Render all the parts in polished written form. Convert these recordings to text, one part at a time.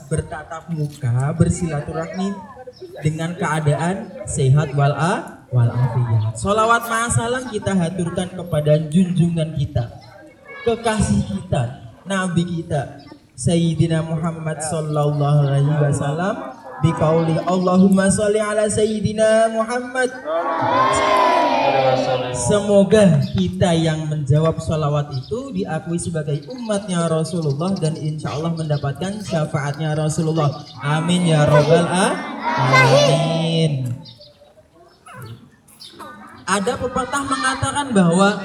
bertatap muka, bersilaturahmi dengan keadaan sehat walafiat. Sholawat ma'asalam kita haturkan kepada junjungan kita, kekasih kita, Nabi kita, Sayyidina Muhammad sallallahu alaihi wasallam, biqauli Allahumma sholli ala Sayyidina Muhammad. Semoga kita yang menjawab sholawat itu diakui sebagai umatnya Rasulullah dan insya Allah mendapatkan syafaatnya Rasulullah. Amin ya robbal alamin. Ada pepatah mengatakan bahwa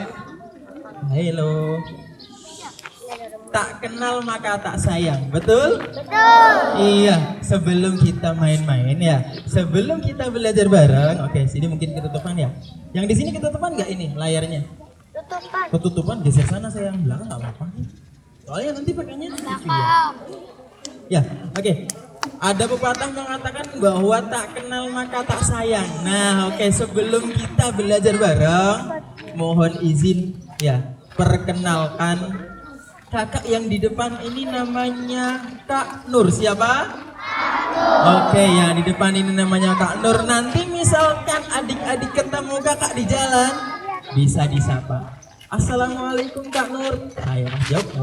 hello, tak kenal maka tak sayang, betul? Betul. Iya, sebelum kita main-main ya, sebelum kita belajar bareng, oke, sini mungkin ketutupan ya. Yang di sini ketutupan nggak ini layarnya? Tutupan. Ketutupan geser sana saya yang belakang nggak apa-apa. Soalnya nanti pakainya TV ya. Ya, oke. Ada pepatah mengatakan bahwa tak kenal maka tak sayang. Nah, oke, sebelum kita belajar bareng, mohon izin ya, perkenalkan kakak yang di depan ini namanya Kak Nur. Siapa? Oke, yang di depan ini namanya Kak Nur. Nanti misalkan adik-adik ketemu kakak di jalan, bisa disapa. Assalamualaikum Kak Nur. Saya jawab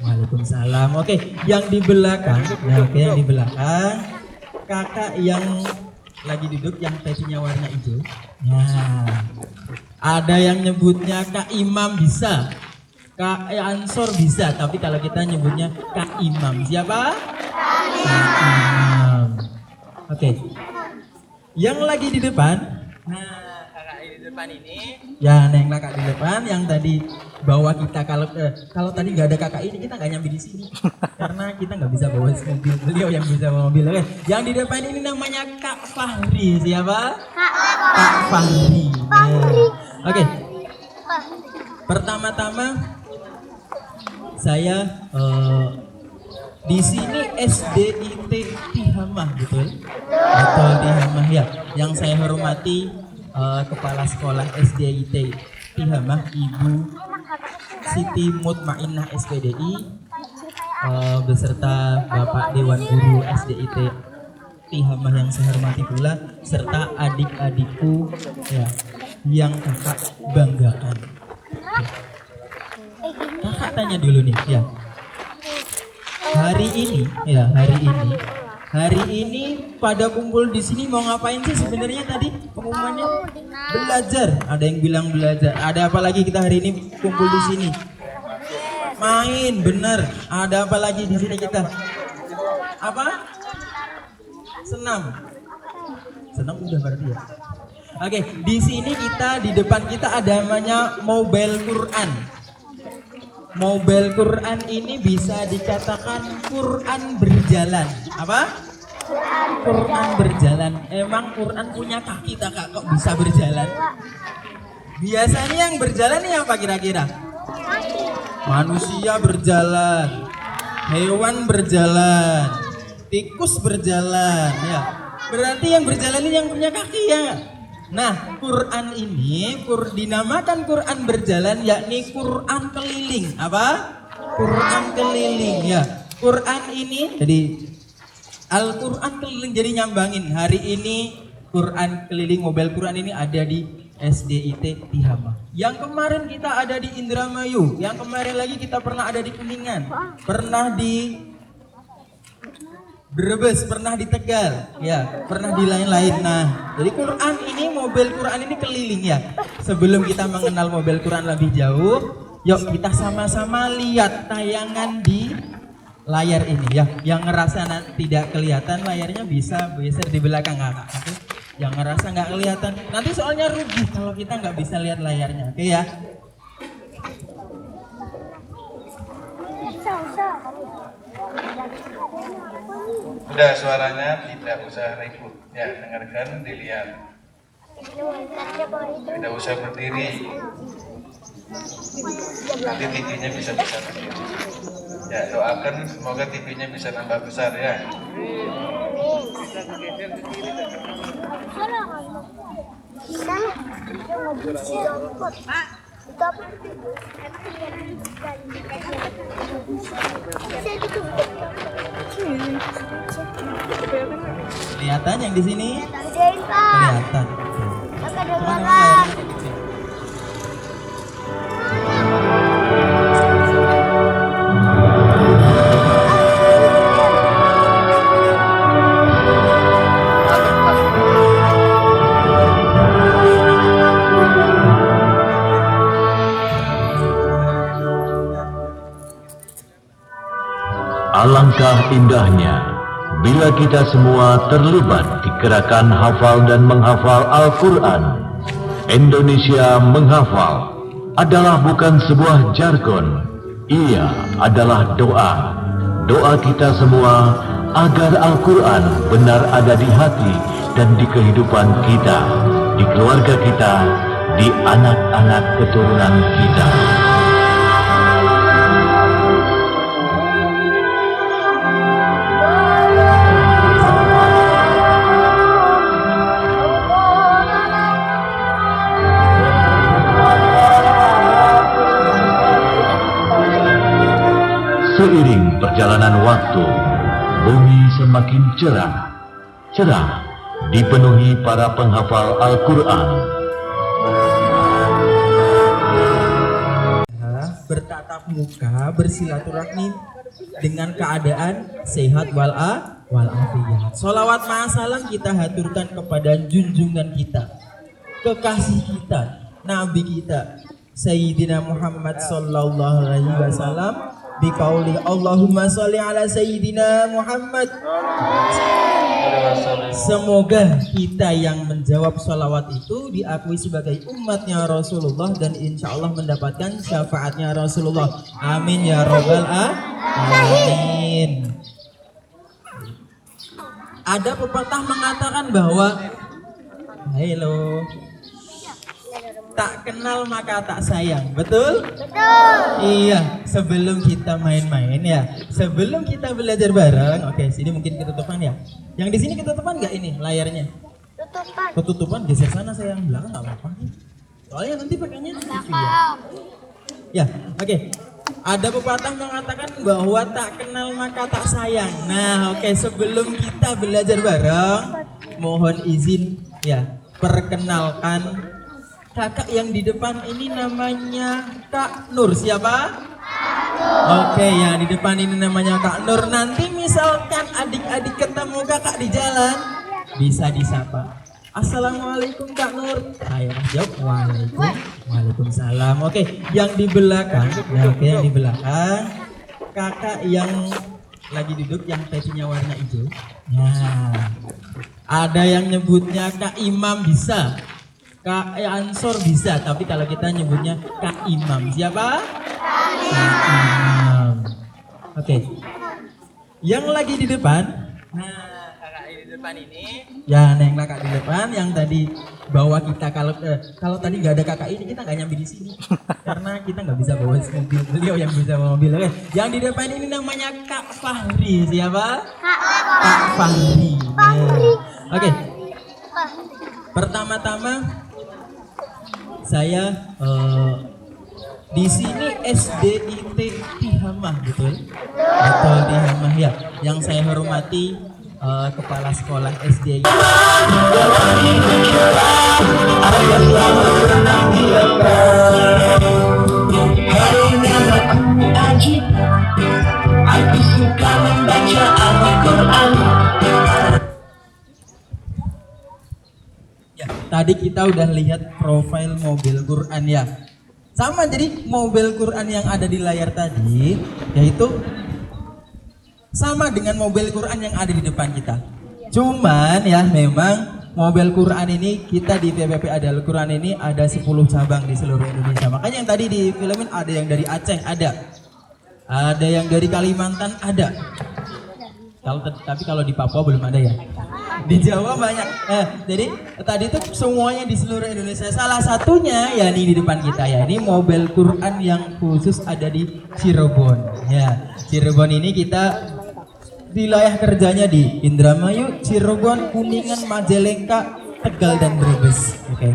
waalaikumsalam. Oke, yang di belakang, yang di belakang kakak yang lagi duduk yang topinya warna hijau. Nah, ada yang nyebutnya Kak Imam bisa. Kak Ansor bisa, tapi kalau kita nyebutnya Kak Imam. Siapa? Kak Imam. Oke. Yang lagi di depan, nah kakak di depan ini, ya yang kakak di depan, yang tadi bawa kita kalau tadi nggak ada kakak ini kita nggak nyampe di sini, karena kita nggak bisa bawa mobil, beliau yang bisa bawa mobil. Oke. Yang di depan ini namanya Kak Fahri. Siapa? Kak Fahri. Nah. Oke. Pertama-tama saya di sini SDIT Tihamah, betul? Betul, Tihamah ya. Yang saya hormati Kepala Sekolah SDIT Tihamah Ibu Siti Mutmainnah SPDI beserta Bapak Dewan Guru SDIT Tihamah yang saya hormati pula, serta adik-adikku ya yang kakak banggakan. Kakak tanya dulu nih ya. Hari ini pada kumpul di sini mau ngapain sih sebenarnya tadi pengumumannya? Belajar. Ada yang bilang belajar. Ada apa lagi kita hari ini kumpul di sini? Main, bener. Ada apa lagi di sini kita? Apa? Senam. Senam udah berarti ya. Oke, di sini kita di depan kita ada namanya Mobile Quran. Mobile Quran ini bisa dikatakan Quran berjalan. Apa? Quran berjalan. Emang Quran punya kaki tak kak? Kok bisa berjalan? Biasanya yang berjalan ini apa kira-kira? Manusia berjalan, hewan berjalan, tikus berjalan. Ya, berarti yang berjalan ini yang punya kaki ya. Nah, Quran ini dinamakan Quran berjalan, yakni Quran keliling. Apa? Quran keliling ya. Quran ini jadi Al-Quran keliling, jadi nyambangin. Hari ini Quran keliling Mobile Quran ini ada di SDIT Tihamah. Yang kemarin kita ada di Indramayu, yang kemarin lagi kita pernah ada di Kuningan, pernah di Brebes, pernah di Tegal, ya, pernah di lain-lain. Nah, jadi Quran ini, Mobile Quran ini keliling ya. Sebelum kita mengenal Mobile Quran lebih jauh, yuk kita sama-sama lihat tayangan di layar ini ya. Yang ngerasa tidak kelihatan layarnya bisa geser di belakang kakak. Oke? Yang ngerasa nggak kelihatan, nanti soalnya rugi kalau kita nggak bisa lihat layarnya. Oke ya? Udah, suaranya tidak usah ribut ya, dengarkan, dilihat, tidak usah berdiri, nanti TV-nya bisa berdiri ya. Doakan semoga TV-nya bisa nambah besar ya. Kelihatan yang di sini? Kerjain, Pak. Kelihatan. Pak, Cuman kedengaran. memang layarnya kecil. Alangkah indahnya bila kita semua terlibat di gerakan hafal dan menghafal Al-Quran. Indonesia menghafal adalah bukan sebuah jargon, ia adalah doa. Doa kita semua agar Al-Quran benar ada di hati dan di kehidupan kita, di keluarga kita, di anak-anak keturunan kita. Seiring perjalanan waktu, bumi semakin cerah dipenuhi para penghafal Al-Quran. Bertatap muka, bersilaturahmi dengan keadaan sehat walafiat. Sholawat ma'asalam kita haturkan kepada junjungan kita, kekasih kita, Nabi kita, Sayyidina Muhammad sallallahu alaihi wasallam. Biqauli Allahumma sholli ala Sayyidina Muhammad. Semoga kita yang menjawab sholawat itu diakui sebagai umatnya Rasulullah dan insya Allah mendapatkan syafaatnya Rasulullah. Amin ya robbal alamin. Ada pepatah mengatakan bahwa hello, tak kenal maka tak sayang, betul? Betul. Iya, sebelum kita main-main ya, sebelum kita belajar bareng, oke, sini mungkin ketutupan ya. Yang di sini ketutupan nggak ini layarnya? Tutup, Pak. Ketutupan geser sana saya yang belakang nggak apa-apa. Soalnya nanti pakainya di TV ya. Ya, oke. Ada pepatah mengatakan bahwa tak kenal maka tak sayang. Nah, oke, sebelum kita belajar bareng, mohon izin ya, perkenalkan. Kakak yang di depan ini namanya Kak Nur. Siapa? Oke, yang di depan ini namanya Kak Nur. Nanti misalkan adik-adik ketemu kakak di jalan, bisa disapa. Assalamualaikum Kak Nur. Saya jawab Waalaikumsalam. Oke, yang di belakang, nah, oke, yang di belakang kakak yang lagi duduk yang topinya warna hijau. Nah, ada yang nyebutnya Kak Imam bisa. Kak Ansor bisa, tapi kalau kita nyebutnya Kak Imam. Siapa? Kak Imam. Oke. Yang lagi di depan, nah kakak di depan ini, ya yang kakak di depan yang tadi bawa kita kalau tadi nggak ada kakak ini kita nggak nyampe di sini karena kita nggak bisa bawa mobil, beliau yang bisa bawa mobil. Oke. Yang di depan ini namanya Kak Fahri. Siapa? Kak Fahri. Oke. Pertama-tama saya di sini SDIT Tihamah, betul? Betul, Tihamah ya. Yang saya hormati kepala sekolah SD. Aku suka membaca Al-Quran. Ya, tadi kita udah lihat profil mobil Quran ya. Sama, jadi mobil Quran yang ada di layar tadi yaitu sama dengan mobil Quran yang ada di depan kita. Cuman ya memang mobil Quran ini kita di PPP Adal Quran ini ada 10 cabang di seluruh Indonesia. Makanya yang tadi di filmin ada yang dari Aceh ada yang dari Kalimantan ada. Tapi kalau di Papua belum ada ya. Di Jawa banyak. Jadi tadi itu semuanya di seluruh Indonesia. Salah satunya ya nih di depan kita ya. Ini mobil Quran yang khusus ada di Cirebon. Ya, Cirebon ini kita wilayah kerjanya di Indramayu, Cirebon, Kuningan, Majalengka, Tegal dan Brebes. Oke.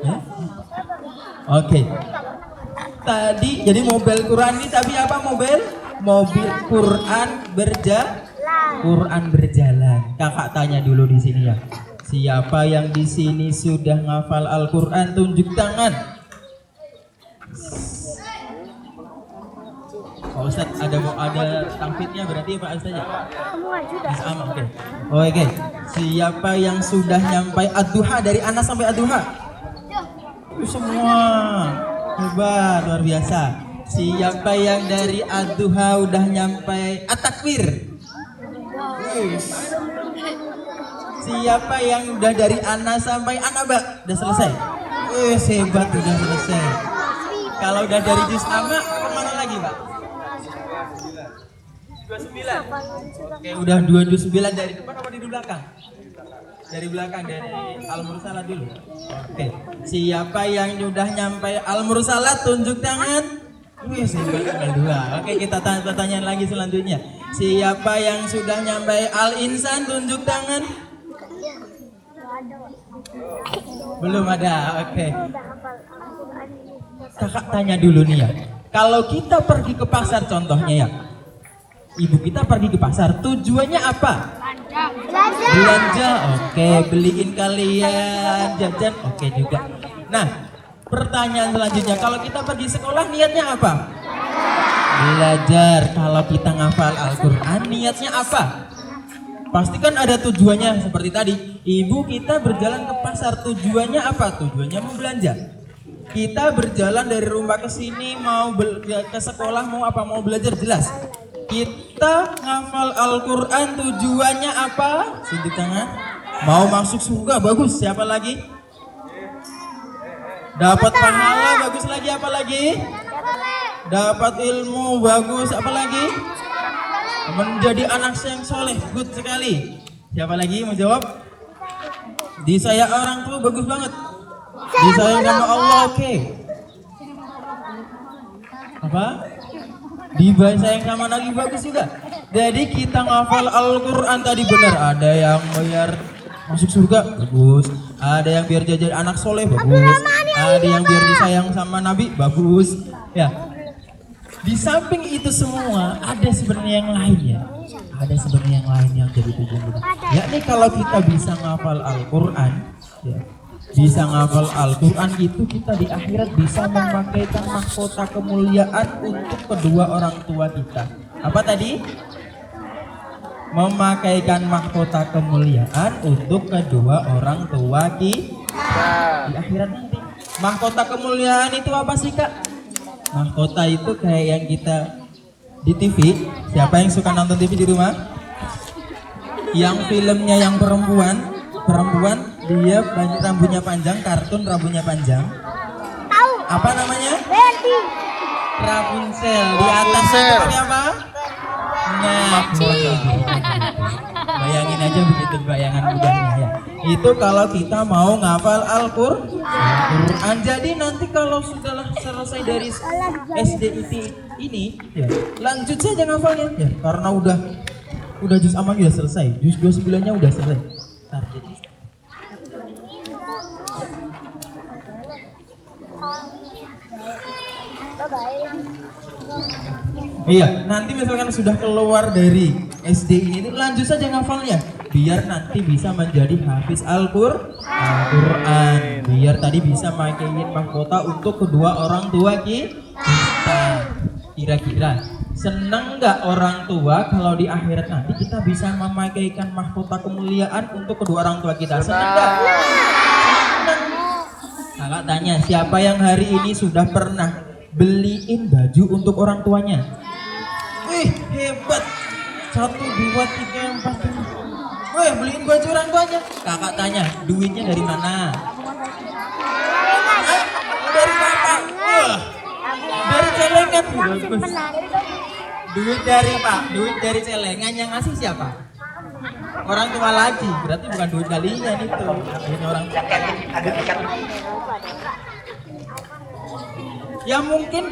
Ya? Oke. Tadi jadi mobil Quran ini tapi apa mobil? Mobil Quran Quran berjalan. Kakak tanya dulu di sini ya. Siapa yang di sini sudah ngafal Al-Quran, tunjuk tangan. Pak Ustadz, ada tangkitnya berarti Pak Ustadz ya? Sama, oke. Oke. Siapa yang sudah nyampai Ad-Duha dari Anas sampai Ad-Duha? Semua. Hebat, luar biasa. Siapa yang dari Ad-Duha udah nyampai At-Takwir? Siapa yang udah dari Anas sampai An-Naba? Udah selesai? Hebat, udah selesai. Kalau udah dari Juz Amma, kemana lagi Pak? 29. Oke, udah 29 dari depan apa di belakang? Dari belakang, dari Al-Mursalat dulu. Oke, siapa yang udah nyampe Al-Mursalat tunjuk tangan. Hebat, tinggal 2. Oke, kita tanya lagi selanjutnya. Siapa yang sudah nyampe Al-Insan tunjuk tangan. Belum ada, oke. Kakak tanya dulu nih ya. Kalau kita pergi ke pasar contohnya ya. Ibu kita pergi ke pasar, tujuannya apa? Belanja, oke. Beliin kalian jajan, oke juga. Nah, pertanyaan selanjutnya, kalau kita pergi sekolah niatnya apa? Belajar. Kalau kita ngafal Al-Quran niatnya apa? Pasti kan ada tujuannya seperti tadi. Ibu kita berjalan ke pasar, tujuannya apa? Tujuannya mau belanja. Kita berjalan dari rumah ke sini mau ke sekolah mau apa? Mau belajar, jelas. Kita ngafal Al-Quran tujuannya apa? Tunjuk tangan. Mau masuk surga, bagus. Siapa lagi? Dapat pahala, bagus lagi. Apa lagi? Dapat ilmu, bagus. Apa lagi? Menjadi anak yang soleh, good sekali. Siapa lagi mau jawab? Disayang orang tua, bagus banget. Disayang sama Allah, oke. Apa? Disayang sama Nabi, bagus juga. Jadi kita ngafal Al-Quran tadi benar. Ada yang biar masuk surga, bagus. Ada yang biar jadi anak soleh, bagus. Ada yang biar disayang sama Nabi, bagus. Ya. Di samping itu semua ada sebenarnya yang lain ya. Ada sebenarnya yang lain yang jadi tujuan kita. Yakni kalau kita bisa ngafal Al-Quran, ya, bisa ngafal Al-Quran itu kita di akhirat bisa memakaikan mahkota kemuliaan untuk kedua orang tua kita. Apa tadi? Memakaikan mahkota kemuliaan untuk kedua orang tua kita di akhirat nanti. Mahkota kemuliaan itu apa sih Kak? Mahkota itu kayak yang kita di TV. Siapa yang suka nonton TV di rumah? Yang filmnya yang perempuan dia rambutnya panjang, kartun rambutnya panjang. Tahu. Apa namanya? Berarti. Rapunzel. Di atasnya itu pakai apa? Nah, bayangin aja begitu bayangan mudahnya ya. Itu kalau kita mau ngafal Al-Quran. Jadi nanti kalau sudah selesai dari SDIT ini ya, lanjut saja ngafalnya ya, karena udah juz amma udah selesai, juz 29-nya udah selesai. Targetnya. Iya, nanti misalkan sudah keluar dari SD ini itu lanjut saja ngafalnya, biar nanti bisa menjadi hafiz Al-Quran, biar tadi bisa mainin mahkota untuk kedua orang tua kita. Kira-kira senang nggak orang tua kalau di akhirat nanti kita bisa memakaikan mahkota kemuliaan untuk kedua orang tua kita? Senang nggak? Senang. Kakak tanya, siapa yang hari ini sudah pernah beliin baju untuk orang tuanya? Hebat. 1, 2, 3, 4, 5. Beliin baju orang tuanya. Kakak tanya, duitnya dari mana? Dari bapak. Dari celengan. Duit dari pak, duit dari celengan yang ngasih siapa? Orang tua lagi. Berarti bukan duit kalian itu. Duit orang tua. Ya mungkin